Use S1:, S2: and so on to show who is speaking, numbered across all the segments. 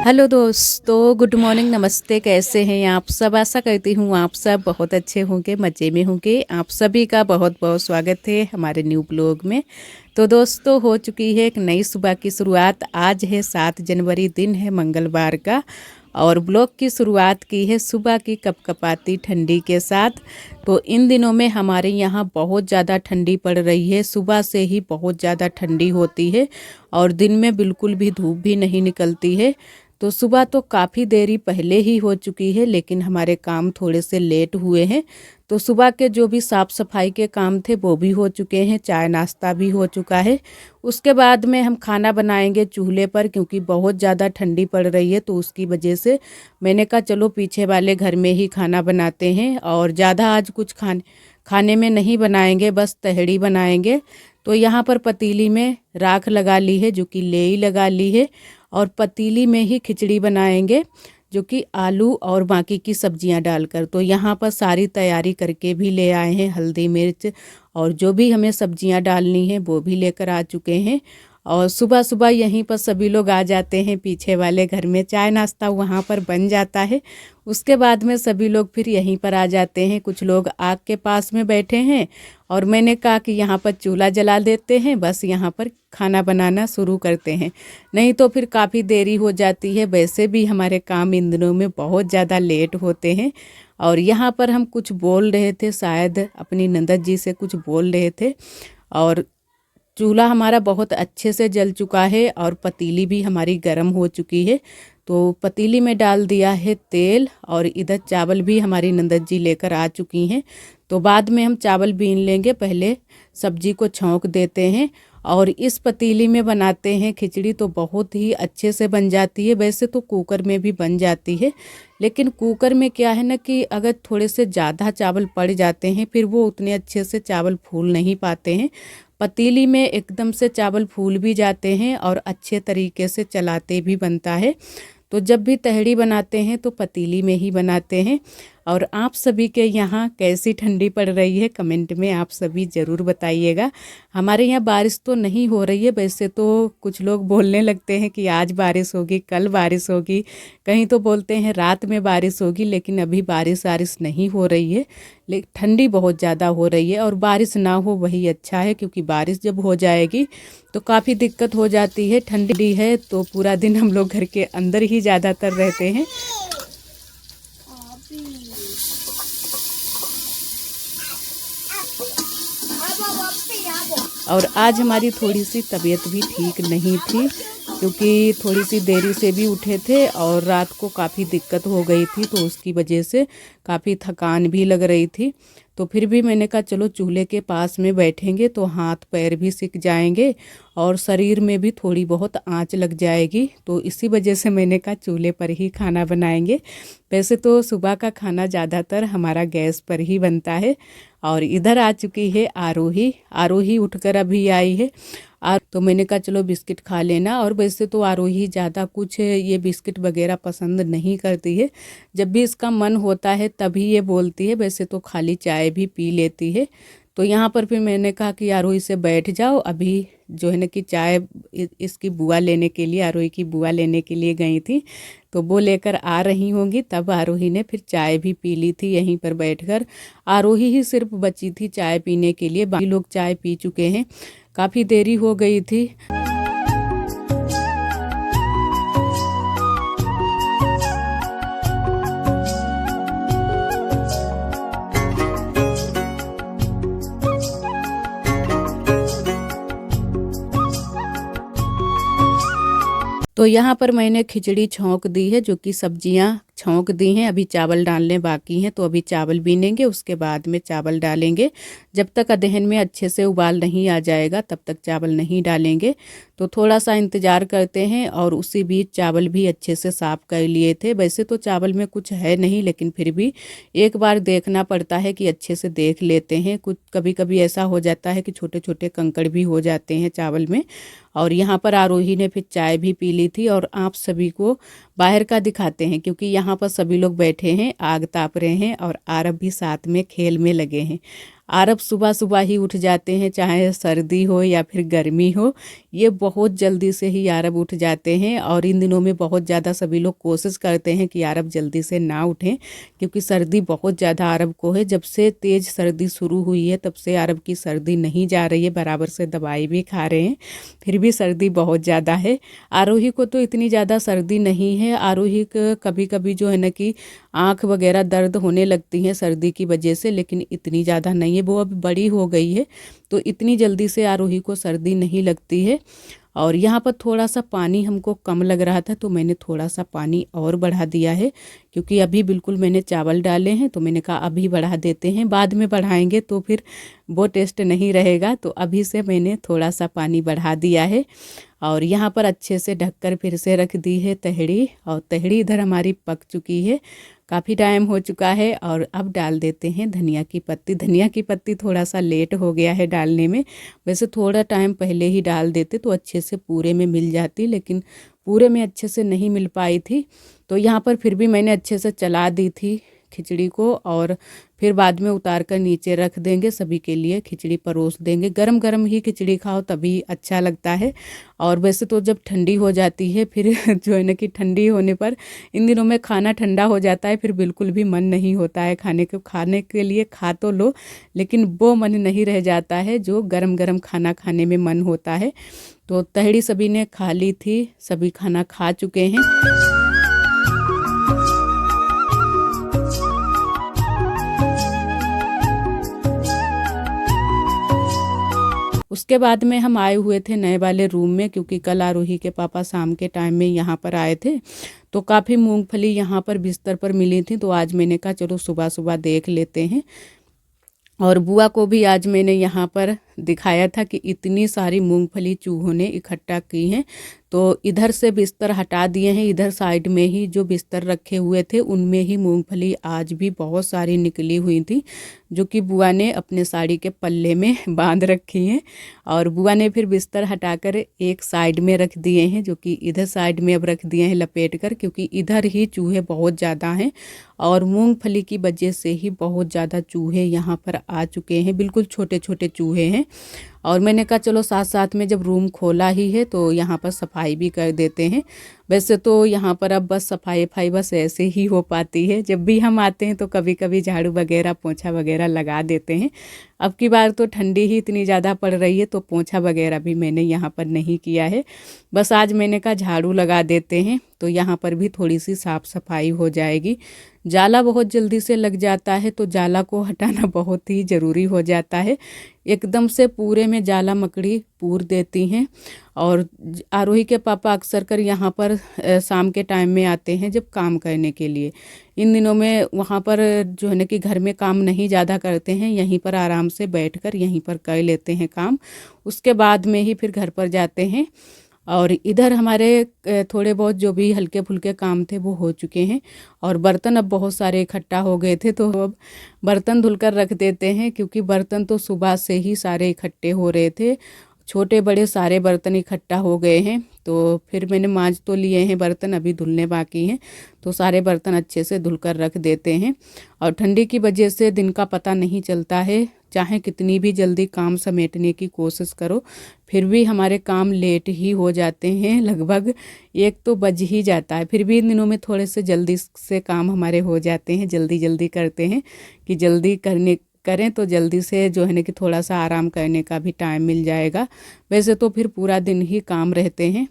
S1: Hello दोस्तों, good morning, नमस्ते। कैसे हैं आप सब? आशा करती हूँ आप सब बहुत अच्छे होंगे, मज़े में होंगे। आप सभी का बहुत बहुत स्वागत है हमारे न्यू ब्लॉग में। तो दोस्तों, हो चुकी है एक नई सुबह की शुरुआत। आज है 7 जनवरी, दिन है मंगलवार का, और ब्लॉग की शुरुआत की है सुबह की कपकपाती ठंडी के साथ। तो इन दिनों में हमारे यहाँ बहुत ज़्यादा ठंडी पड़ रही है। सुबह से ही बहुत ज़्यादा ठंडी होती है और दिन में बिल्कुल भी धूप भी नहीं निकलती है। तो सुबह तो काफ़ी देरी पहले ही हो चुकी है, लेकिन हमारे काम थोड़े से लेट हुए हैं। तो सुबह के जो भी साफ़ सफाई के काम थे वो भी हो चुके हैं, चाय नाश्ता भी हो चुका है। उसके बाद में हम खाना बनाएंगे चूल्हे पर, क्योंकि बहुत ज़्यादा ठंडी पड़ रही है। तो उसकी वजह से मैंने कहा चलो पीछे वाले घर में ही खाना बनाते हैं, और ज़्यादा आज कुछ खाने में नहीं बनाएंगे, बस तहड़ी बनाएंगे। तो यहाँ पर पतीली में राख लगा ली है, जो कि लेई लगा ली है, और पतीली में ही खिचड़ी बनाएंगे, जो कि आलू और बाकी की सब्जियां डालकर। तो यहाँ पर सारी तैयारी करके भी ले आए हैं, हल्दी मिर्च और जो भी हमें सब्जियां डालनी है वो भी लेकर आ चुके हैं। और सुबह सुबह यहीं पर सभी लोग आ जाते हैं, पीछे वाले घर में चाय नाश्ता वहाँ पर बन जाता है। उसके बाद में सभी लोग फिर यहीं पर आ जाते हैं। कुछ लोग आग के पास में बैठे हैं, और मैंने कहा कि यहाँ पर चूल्हा जला देते हैं, बस यहाँ पर खाना बनाना शुरू करते हैं, नहीं तो फिर काफ़ी देरी हो जाती है। वैसे भी हमारे काम इन दिनों में बहुत ज़्यादा लेट होते हैं। और यहाँ पर हम कुछ बोल रहे थे, शायद अपनी नंदत जी से कुछ बोल रहे थे। और चूल्हा हमारा बहुत अच्छे से जल चुका है और पतीली भी हमारी गर्म हो चुकी है। तो पतीली में डाल दिया है तेल, और इधर चावल भी हमारी नंदत जी लेकर आ चुकी हैं। तो बाद में हम चावल बीन लेंगे, पहले सब्जी को छौंक देते हैं और इस पतीली में बनाते हैं खिचड़ी। तो बहुत ही अच्छे से बन जाती है। वैसे तो कुकर में भी बन जाती है, लेकिन कुकर में क्या है ना कि अगर थोड़े से ज़्यादा चावल पड़ जाते हैं, फिर वो उतने अच्छे से चावल फूल नहीं पाते हैं। पतीली में एकदम से चावल फूल भी जाते हैं और अच्छे तरीके से चलाते भी बनता है। तो जब भी तहड़ी बनाते हैं तो पतीली में ही बनाते हैं। और आप सभी के यहाँ कैसी ठंडी पड़ रही है, कमेंट में आप सभी ज़रूर बताइएगा। हमारे यहाँ बारिश तो नहीं हो रही है। वैसे तो कुछ लोग बोलने लगते हैं कि आज बारिश होगी, कल बारिश होगी, कहीं तो बोलते हैं रात में बारिश होगी, लेकिन अभी बारिश नहीं हो रही है। लेकिन ठंडी बहुत ज़्यादा हो रही है, और बारिश ना हो वही अच्छा है, क्योंकि बारिश जब हो जाएगी तो काफ़ी दिक्कत हो जाती है। ठंडी है तो पूरा दिन हम लोग घर के अंदर ही ज़्यादातर रहते हैं। और आज हमारी थोड़ी सी तबीयत भी ठीक नहीं थी, क्योंकि थोड़ी सी देरी से भी उठे थे और रात को काफ़ी दिक्कत हो गई थी। तो उसकी वजह से काफ़ी थकान भी लग रही थी। तो फिर भी मैंने कहा चलो चूल्हे के पास में बैठेंगे तो हाथ पैर भी सिक जाएंगे और शरीर में भी थोड़ी बहुत आंच लग जाएगी। तो इसी वजह से मैंने कहा चूल्हे पर ही खाना बनाएंगे। वैसे तो सुबह का खाना ज़्यादातर हमारा गैस पर ही बनता है। और इधर आ चुकी है आरोही। आरोही उठकर अभी आई है। तो मैंने कहा चलो बिस्किट खा लेना। और वैसे तो आरोही ज़्यादा कुछ ये बिस्किट वगैरह पसंद नहीं करती है। जब भी इसका मन होता है तभी ये बोलती है, वैसे तो खाली चाय भी पी लेती है। तो यहाँ पर फिर मैंने कहा कि आरोही से बैठ जाओ, अभी जो है ना कि चाय इसकी बुआ लेने के लिए, आरोही की बुआ लेने के लिए गई थी, तो वो लेकर आ रही होंगी। तब आरोही ने फिर चाय भी पी ली थी यहीं पर बैठकर। आरोही ही सिर्फ बची थी चाय पीने के लिए, बाकी लोग चाय पी चुके हैं। काफ़ी देरी हो गई थी। तो यहाँ पर मैंने खिचड़ी छौंक दी है, जो कि सब्जियाँ छौंक दी हैं। अभी चावल डालने बाकी हैं, तो अभी चावल बीनेंगे, उसके बाद में चावल डालेंगे। जब तक अधहन में अच्छे से उबाल नहीं आ जाएगा तब तक चावल नहीं डालेंगे। तो थोड़ा सा इंतज़ार करते हैं। और उसी बीच चावल भी अच्छे से साफ़ कर लिए थे। वैसे तो चावल में कुछ है नहीं, लेकिन फिर भी एक बार देखना पड़ता है कि अच्छे से देख लेते हैं। कुछ कभी कभी ऐसा हो जाता है कि छोटे छोटे कंकड़ भी हो जाते हैं चावल में। और यहाँ पर आरोही ने फिर चाय भी पी ली थी। और आप सभी को बाहर का दिखाते हैं, क्योंकि यहाँ पर सभी लोग बैठे हैं, आग ताप रहे हैं और आरब भी साथ में खेल में लगे हैं। अरब सुबह सुबह ही उठ जाते हैं, चाहे सर्दी हो या फिर गर्मी हो। ये बहुत जल्दी से ही अरब उठ जाते हैं और इन दिनों में बहुत ज़्यादा सभी लोग कोशिश करते हैं कि अरब जल्दी से ना उठें, क्योंकि सर्दी बहुत ज़्यादा अरब को है। जब से तेज़ सर्दी शुरू हुई है तब से अरब की सर्दी नहीं जा रही है, बराबर से दवाई भी खा रहे हैं, फिर भी सर्दी बहुत ज़्यादा है। आरोही को तो इतनी ज़्यादा सर्दी नहीं है। आरोही कभी कभी जो है ना कि आँख वगैरह दर्द होने लगती हैं सर्दी की वजह से, लेकिन इतनी ज़्यादा नहीं है। वो अभी बड़ी हो गई है तो इतनी जल्दी से आरोही को सर्दी नहीं लगती है। और यहाँ पर थोड़ा सा पानी हमको कम लग रहा था तो मैंने थोड़ा सा पानी और बढ़ा दिया है, क्योंकि अभी बिल्कुल मैंने चावल डाले हैं तो मैंने कहा अभी बढ़ा देते हैं, बाद में बढ़ाएंगे तो फिर वो टेस्ट नहीं रहेगा। तो अभी से मैंने थोड़ा सा पानी बढ़ा दिया है। और यहाँ पर अच्छे से ढककर फिर से रख दी है तहड़ी, और तहड़ी इधर हमारी पक चुकी है, काफ़ी टाइम हो चुका है। और अब डाल देते हैं धनिया की पत्ती। धनिया की पत्ती थोड़ा सा लेट हो गया है डालने में, वैसे थोड़ा टाइम पहले ही डाल देते तो अच्छे से पूरे में मिल जाती, लेकिन पूरे में अच्छे से नहीं मिल पाई थी। तो यहाँ पर फिर भी मैंने अच्छे से चला दी थी खिचड़ी को, और फिर बाद में उतार कर नीचे रख देंगे, सभी के लिए खिचड़ी परोस देंगे। गरम गरम ही खिचड़ी खाओ तभी अच्छा लगता है। और वैसे तो जब ठंडी हो जाती है फिर जो है ना कि ठंडी होने पर इन दिनों में खाना ठंडा हो जाता है, फिर बिल्कुल भी मन नहीं होता है खाने के लिए। खा तो लो लेकिन वो मन नहीं रह जाता है जो गरम गरम खाना खाने में मन होता है। तो तहड़ी सभी ने खा ली थी, सभी खाना खा चुके हैं। उसके बाद में हम आए हुए थे नए वाले रूम में, क्योंकि कल आरोही के पापा शाम के टाइम में यहाँ पर आए थे तो काफ़ी मूंगफली यहाँ पर बिस्तर पर मिली थी। तो आज मैंने कहा चलो सुबह सुबह देख लेते हैं। और बुआ को भी आज मैंने यहाँ पर दिखाया था कि इतनी सारी मूंगफली चूहों ने इकट्ठा की हैं। तो इधर से बिस्तर हटा दिए हैं, इधर साइड में ही जो बिस्तर रखे हुए थे उनमें ही मूंगफली आज भी बहुत सारी निकली हुई थी, जो कि बुआ ने अपने साड़ी के पल्ले में बांध रखी हैं। और बुआ ने फिर बिस्तर हटाकर एक साइड में रख दिए हैं, जो कि इधर साइड में अब रख दिए हैं लपेट कर, क्योंकि इधर ही चूहे बहुत ज़्यादा हैं और मूंगफली की वजह से ही बहुत ज़्यादा चूहे यहाँ पर आ चुके हैं। बिल्कुल छोटे छोटे चूहे हैं। और मैंने कहा चलो साथ साथ में जब रूम खोला ही है तो यहाँ पर सफाई भी कर देते हैं। वैसे तो यहाँ पर अब बस सफाई बस ऐसे ही हो पाती है, जब भी हम आते हैं तो कभी कभी झाड़ू वगैरह पोंछा वगैरह लगा देते हैं। अब की बार तो ठंडी ही इतनी ज़्यादा पड़ रही है तो पोंछा वगैरह भी मैंने यहाँ पर नहीं किया है। बस आज मैंने कहा झाड़ू लगा देते हैं तो यहाँ पर भी थोड़ी सी साफ़ सफाई हो जाएगी। जाला बहुत जल्दी से लग जाता है तो जाला को हटाना बहुत ही ज़रूरी हो जाता है। एकदम से पूरे में जाला मकड़ी पूर देती हैं। और आरोही के पापा अक्सर कर यहाँ पर शाम के टाइम में आते हैं जब काम करने के लिए। इन दिनों में वहाँ पर जो है ना कि घर में काम नहीं ज़्यादा करते हैं, यहीं पर आराम से बैठकर यहीं पर कर लेते हैं काम, उसके बाद में ही फिर घर पर जाते हैं। और इधर हमारे थोड़े बहुत जो भी हल्के फुल्के काम थे वो हो चुके हैं। और बर्तन अब बहुत सारे इकट्ठा हो गए थे तो अब बर्तन धुलकर रख देते हैं, क्योंकि बर्तन तो सुबह से ही सारे इकट्ठे हो रहे थे, छोटे बड़े सारे बर्तन इकट्ठा हो गए हैं। तो फिर मैंने मांज तो लिए हैं बर्तन, अभी धुलने बाकी हैं, तो सारे बर्तन अच्छे से धुलकर रख देते हैं। और ठंडी की वजह से दिन का पता नहीं चलता है, चाहे कितनी भी जल्दी काम समेटने की कोशिश करो फिर भी हमारे काम लेट ही हो जाते हैं, लगभग 1 तो बज ही जाता है। फिर भी इन दिनों में थोड़े से जल्दी से काम हमारे हो जाते हैं, जल्दी जल्दी करते हैं कि जल्दी करें तो जल्दी से जो है ना कि थोड़ा सा आराम करने का भी टाइम मिल जाएगा। वैसे तो फिर पूरा दिन ही काम रहते हैं।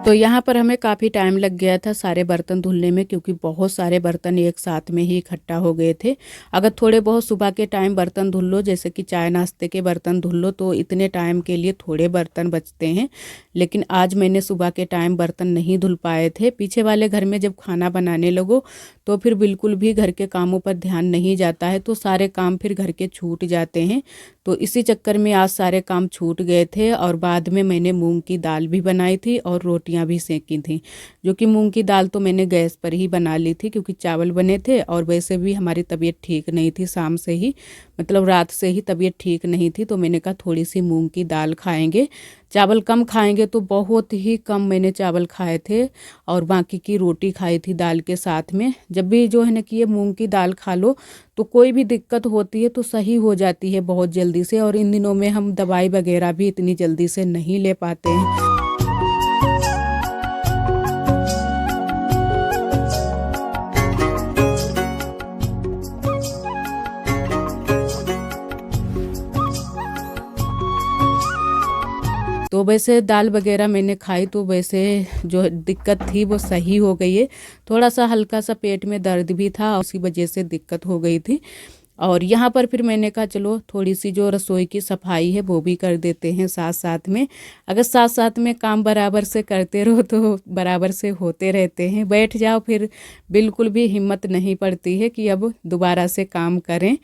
S1: तो यहाँ पर हमें काफ़ी टाइम लग गया था सारे बर्तन धुलने में, क्योंकि बहुत सारे बर्तन एक साथ में ही इकट्ठा हो गए थे। अगर थोड़े बहुत सुबह के टाइम बर्तन धुल लो, जैसे कि चाय नाश्ते के बर्तन धुल लो, तो इतने टाइम के लिए थोड़े बर्तन बचते हैं। लेकिन आज मैंने सुबह के टाइम बर्तन नहीं धुल पाए थे। पीछे वाले घर में जब खाना बनाने लगो तो फिर बिल्कुल भी घर के कामों पर ध्यान नहीं जाता है, तो सारे काम फिर घर के छूट जाते हैं। तो इसी चक्कर में आज सारे काम छूट गए थे। और बाद में मैंने मूंग की दाल भी बनाई थी और रोटी रोटियां भी सेंकी थी, जो कि मूंग की दाल तो मैंने गैस पर ही बना ली थी क्योंकि चावल बने थे और वैसे भी हमारी तबीयत ठीक नहीं थी, शाम से ही मतलब रात से ही तबीयत ठीक नहीं थी। तो मैंने कहा थोड़ी सी मूंग की दाल खाएंगे, चावल कम खाएंगे। तो बहुत ही कम मैंने चावल खाए थे और बाकी की रोटी खाई थी दाल के साथ में। जब भी जो है ना कि ये मूंग की दाल खा लो तो कोई भी दिक्कत होती है तो सही हो जाती है बहुत जल्दी से, और इन दिनों में हम दवाई वगैरह भी इतनी जल्दी से नहीं ले पाते हैं। तो वैसे दाल वगैरह मैंने खाई तो वैसे जो दिक्कत थी वो सही हो गई है। थोड़ा सा हल्का सा पेट में दर्द भी था, उसी वजह से दिक्कत हो गई थी। और यहाँ पर फिर मैंने कहा चलो थोड़ी सी जो रसोई की सफाई है वो भी कर देते हैं साथ साथ में। अगर साथ साथ में काम बराबर से करते रहो तो बराबर से होते रहते हैं। बैठ जाओ फिर बिल्कुल भी हिम्मत नहीं पड़ती है कि अब दोबारा से काम करें।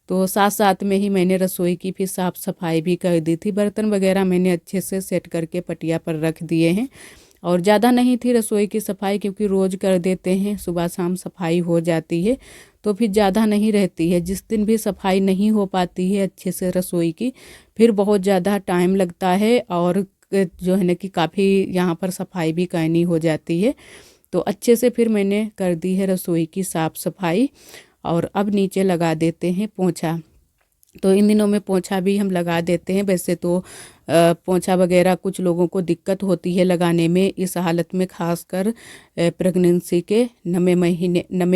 S1: तो साथ साथ में ही मैंने रसोई की भी साफ़ सफाई भी कर दी थी। बर्तन वगैरह मैंने अच्छे से सेट करके पटिया पर रख दिए हैं। और ज़्यादा नहीं थी रसोई की सफाई क्योंकि रोज़ कर देते हैं, सुबह शाम सफाई हो जाती है तो फिर ज़्यादा नहीं रहती है। जिस दिन भी सफाई नहीं हो पाती है अच्छे से रसोई की, फिर बहुत ज़्यादा टाइम लगता है और जो है ना कि काफ़ी यहाँ पर सफाई भी करनी हो जाती है। तो अच्छे से फिर मैंने कर दी है रसोई की साफ़ सफाई। और अब नीचे लगा देते हैं पोंछा। तो इन दिनों में पोंछा भी हम लगा देते हैं। वैसे तो पोंछा वगैरह कुछ लोगों को दिक्कत होती है लगाने में इस हालत में, खासकर प्रेगनेंसी के 9वें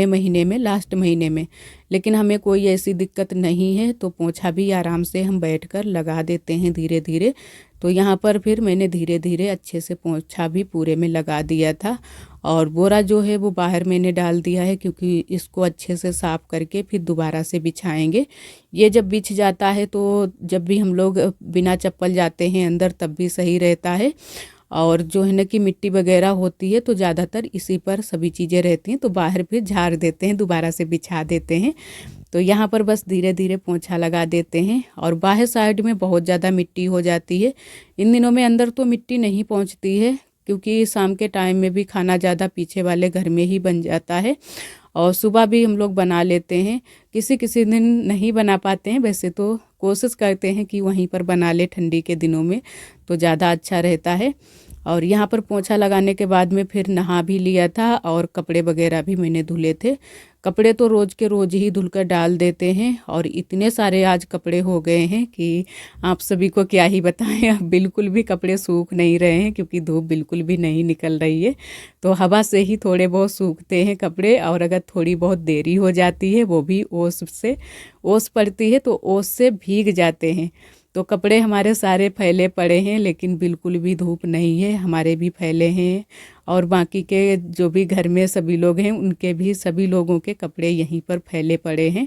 S1: महीने में, लास्ट महीने में। लेकिन हमें कोई ऐसी दिक्कत नहीं है तो पोंछा भी आराम से हम बैठकर लगा देते हैं धीरे धीरे। तो यहाँ पर फिर मैंने धीरे धीरे अच्छे से पोंछा भी पूरे में लगा दिया था। और बोरा जो है वो बाहर मैंने डाल दिया है क्योंकि इसको अच्छे से साफ़ करके फिर दोबारा से बिछाएंगे। ये जब बिछ जाता है तो जब भी हम लोग बिना चप्पल जाते हैं अंदर तब भी सही रहता है। और जो है ना कि मिट्टी वगैरह होती है तो ज़्यादातर इसी पर सभी चीज़ें रहती हैं, तो बाहर फिर झाड़ देते हैं, दोबारा से बिछा देते हैं। तो यहाँ पर बस धीरे धीरे पोंछा लगा देते हैं। और बाहर साइड में बहुत ज़्यादा मिट्टी हो जाती है इन दिनों में। अंदर तो मिट्टी नहीं पहुँचती है क्योंकि शाम के टाइम में भी खाना ज़्यादा पीछे वाले घर में ही बन जाता है और सुबह भी हम लोग बना लेते हैं। किसी किसी दिन नहीं बना पाते हैं, वैसे तो कोशिश करते हैं कि वहीं पर बना ले ठंडी के दिनों में तो ज़्यादा अच्छा रहता है। और यहाँ पर पोंछा लगाने के बाद में फिर नहा भी लिया था और कपड़े वगैरह भी मैंने धुले थे। कपड़े तो रोज़ के रोज़ ही धुलकर डाल देते हैं और इतने सारे आज कपड़े हो गए हैं कि आप सभी को क्या ही बताएं। अब बिल्कुल भी कपड़े सूख नहीं रहे हैं क्योंकि धूप बिल्कुल भी नहीं निकल रही है। तो हवा से ही थोड़े बहुत सूखते हैं कपड़े, और अगर थोड़ी बहुत देरी हो जाती है वो भी ओस पड़ती है तो ओस से भीग जाते हैं। तो कपड़े हमारे सारे फैले पड़े हैं लेकिन बिल्कुल भी धूप नहीं है, हमारे भी फैले हैं और बाकी के जो भी घर में सभी लोग हैं उनके भी, सभी लोगों के कपड़े यहीं पर फैले पड़े हैं।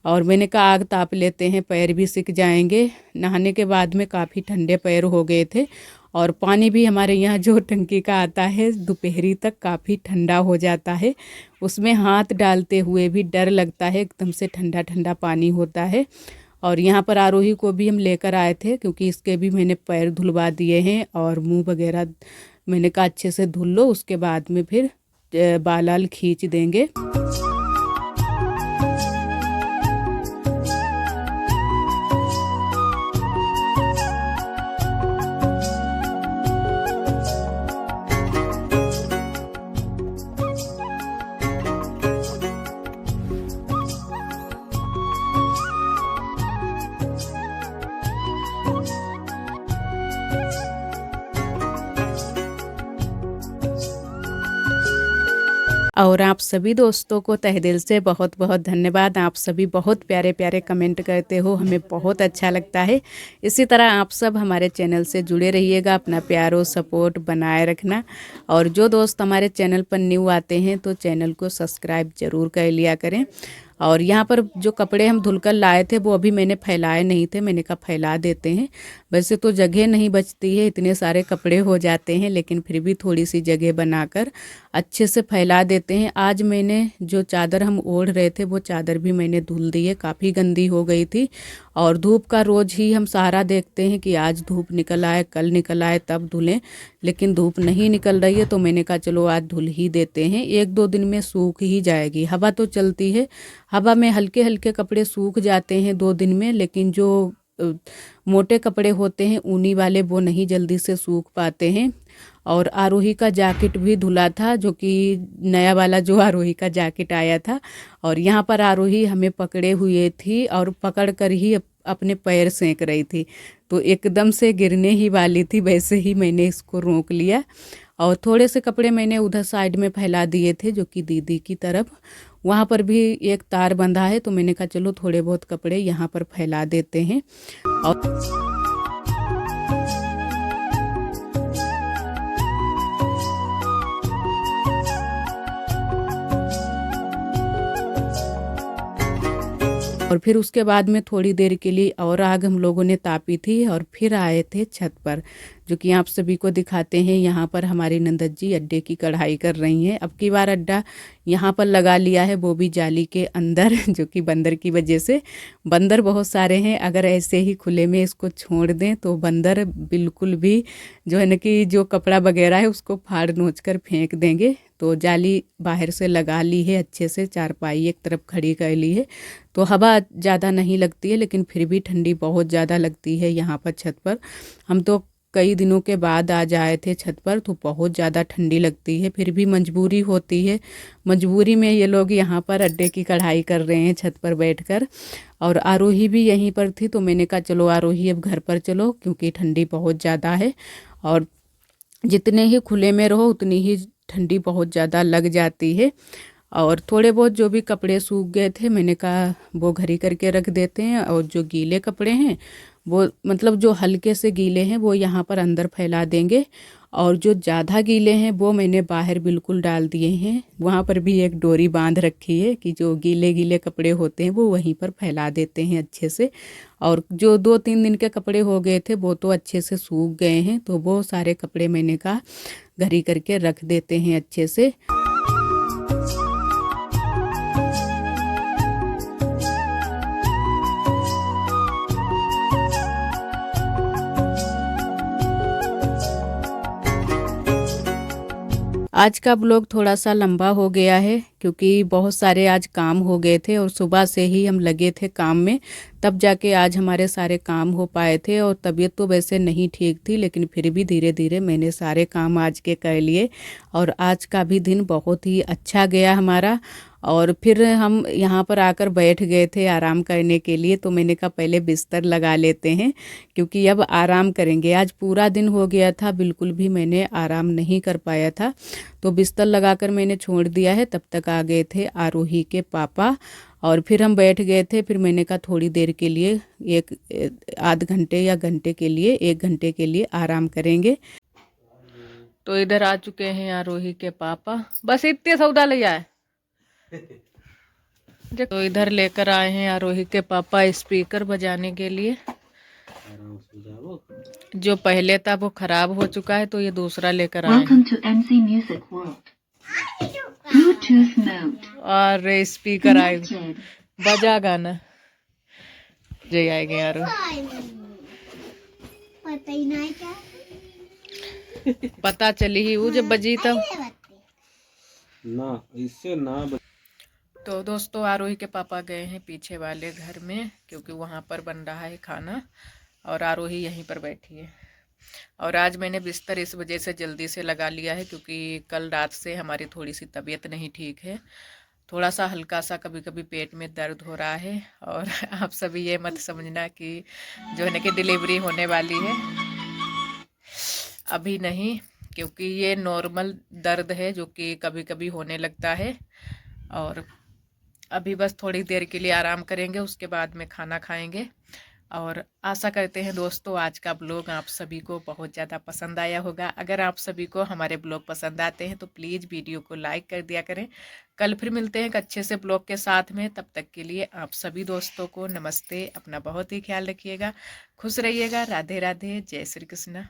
S1: और मैंने कहा आग ताप लेते हैं, पैर भी सिक जाएंगे। नहाने के बाद में काफ़ी ठंडे पैर हो गए थे और पानी भी हमारे यहाँ जो टंकी का आता है दोपहरी तक काफ़ी ठंडा हो जाता है। उसमें हाथ डालते हुए भी डर लगता है, एकदम से ठंडा ठंडा पानी होता है। और यहाँ पर आरोही को भी हम लेकर आए थे क्योंकि इसके भी मैंने पैर धुलवा दिए हैं और मुंह वगैरह मैंने कहा अच्छे से धुल लो, उसके बाद में फिर बाल खींच देंगे। और आप सभी दोस्तों को तहे दिल से बहुत बहुत धन्यवाद। आप सभी बहुत प्यारे प्यारे कमेंट करते हो, हमें बहुत अच्छा लगता है। इसी तरह आप सब हमारे चैनल से जुड़े रहिएगा, अपना प्यार और सपोर्ट बनाए रखना। और जो दोस्त हमारे चैनल पर न्यू आते हैं तो चैनल को सब्सक्राइब ज़रूर कर लिया करें। और यहाँ पर जो कपड़े हम धुलकर लाए थे वो अभी मैंने फैलाए नहीं थे, मैंने कहा फैला देते हैं। वैसे तो जगह नहीं बचती है, इतने सारे कपड़े हो जाते हैं, लेकिन फिर भी थोड़ी सी जगह बनाकर अच्छे से फैला देते हैं। आज मैंने जो चादर हम ओढ़ रहे थे वो चादर भी मैंने धुल दी है, काफ़ी गंदी हो गई थी। और धूप का रोज़ ही हम सहारा देखते हैं कि आज धूप निकल आए, कल निकल आए तब धुलें, लेकिन धूप नहीं निकल रही है, तो मैंने कहा चलो आज धुल ही देते हैं, 1-2 दिन में सूख ही जाएगी। हवा तो चलती है, हवा में हल्के हल्के कपड़े सूख जाते हैं 2 दिन में, लेकिन जो मोटे कपड़े होते हैं ऊनी वाले वो नहीं जल्दी से सूख पाते हैं। और आरोही का जैकेट भी धुला था, जो कि नया वाला जो आरोही का जैकेट आया था। और यहाँ पर आरोही हमें पकड़े हुए थी और पकड़ कर ही अपने पैर सेंक रही थी, तो एकदम से गिरने ही वाली थी, वैसे ही मैंने इसको रोक लिया। और थोड़े से कपड़े मैंने उधर साइड में फैला दिए थे, जो कि दीदी की तरफ, वहाँ पर भी एक तार बंधा है, तो मैंने कहा चलो थोड़े बहुत कपड़े यहाँ पर फैला देते हैं। और फिर उसके बाद में थोड़ी देर के लिए और आग हम लोगों ने तापी थी और फिर आए थे छत पर, जो कि आप सभी को दिखाते हैं। यहाँ पर हमारी नंदत जी अड्डे की कढ़ाई कर रही हैं। अब की बार अड्डा यहाँ पर लगा लिया है, वो भी जाली के अंदर, जो कि बंदर की वजह से। बंदर बहुत सारे हैं, अगर ऐसे ही खुले में इसको छोड़ दें तो बंदर बिल्कुल भी जो है ना कि जो कपड़ा वगैरह है उसको फाड़ नोच कर फेंक देंगे। तो जाली बाहर से लगा ली है अच्छे से, चारपाई एक तरफ खड़ी कर ली है, तो हवा ज़्यादा नहीं लगती है, लेकिन फिर भी ठंडी बहुत ज़्यादा लगती है यहाँ पर छत पर। हम तो कई दिनों के बाद आज आए थे छत पर, तो बहुत ज़्यादा ठंडी लगती है, फिर भी मजबूरी होती है। मजबूरी में ये लोग यहाँ पर अड्डे की कढ़ाई कर रहे हैं छत पर बैठकर। और आरोही भी यहीं पर थी, तो मैंने कहा चलो आरोही अब घर पर चलो, क्योंकि ठंडी बहुत ज़्यादा है और जितने ही खुले में रहो उतनी ही ठंडी बहुत ज़्यादा लग जाती है। और थोड़े बहुत जो भी कपड़े सूख गए थे, मैंने कहा वो घरी करके रख देते हैं, और जो गीले कपड़े हैं वो मतलब जो हल्के से गीले हैं वो यहाँ पर अंदर फैला देंगे, और जो ज़्यादा गीले हैं वो मैंने बाहर बिल्कुल डाल दिए हैं। वहाँ पर भी एक डोरी बांध रखी है कि जो गीले गीले कपड़े होते हैं वो वहीं पर फैला देते हैं अच्छे से। और जो 2-3 दिन के कपड़े हो गए थे वो तो अच्छे से सूख गए हैं, तो वो सारे कपड़े मैंने कहा घरी करके रख देते हैं अच्छे से। आज का ब्लॉग थोड़ा सा लंबा हो गया है, क्योंकि बहुत सारे आज काम हो गए थे और सुबह से ही हम लगे थे काम में, तब जाके आज हमारे सारे काम हो पाए थे। और तबीयत तो वैसे नहीं ठीक थी, लेकिन फिर भी धीरे धीरे मैंने सारे काम आज के कर लिए, और आज का भी दिन बहुत ही अच्छा गया हमारा। और फिर हम यहाँ पर आकर बैठ गए थे आराम करने के लिए, तो मैंने कहा पहले बिस्तर लगा लेते हैं, क्योंकि अब आराम करेंगे। आज पूरा दिन हो गया था, बिल्कुल भी मैंने आराम नहीं कर पाया था, तो बिस्तर लगाकर मैंने छोड़ दिया है। तब तक आ गए थे आरोही के पापा, और फिर हम बैठ गए थे। फिर मैंने कहा थोड़ी देर के लिए, आध घंटे या घंटे के लिए, 1 घंटे के लिए आराम करेंगे। तो इधर आ चुके हैं आरोही के पापा, बस इतने सौदा ले आए। तो इधर लेकर आए हैं आरोही के पापा स्पीकर बजाने के लिए। जो पहले था वो खराब हो चुका है, तो ये दूसरा लेकर आए हैं। और स्पीकर आए, बजा गाना जय आएंगे यार। पता चली ही वो जब बजी तब ना, इससे ना। तो दोस्तों आरोही के पापा गए हैं पीछे वाले घर में, क्योंकि वहाँ पर बन रहा है खाना, और आरोही यहीं पर बैठी है। और आज मैंने बिस्तर इस वजह से जल्दी से लगा लिया है, क्योंकि कल रात से हमारी थोड़ी सी तबीयत नहीं ठीक है, थोड़ा सा हल्का सा कभी कभी पेट में दर्द हो रहा है। और आप सभी ये मत समझना कि जो है ना कि डिलीवरी होने वाली है, अभी नहीं, क्योंकि ये नॉर्मल दर्द है जो कि कभी कभी होने लगता है। और अभी बस थोड़ी देर के लिए आराम करेंगे, उसके बाद में खाना खाएंगे। और आशा करते हैं दोस्तों आज का ब्लॉग आप सभी को बहुत ज़्यादा पसंद आया होगा। अगर आप सभी को हमारे ब्लॉग पसंद आते हैं तो प्लीज़ वीडियो को लाइक कर दिया करें। कल फिर मिलते हैं एक अच्छे से ब्लॉग के साथ में, तब तक के लिए आप सभी दोस्तों को नमस्ते। अपना बहुत ही ख्याल रखिएगा, खुश रहिएगा। राधे राधे, जय श्री कृष्ण।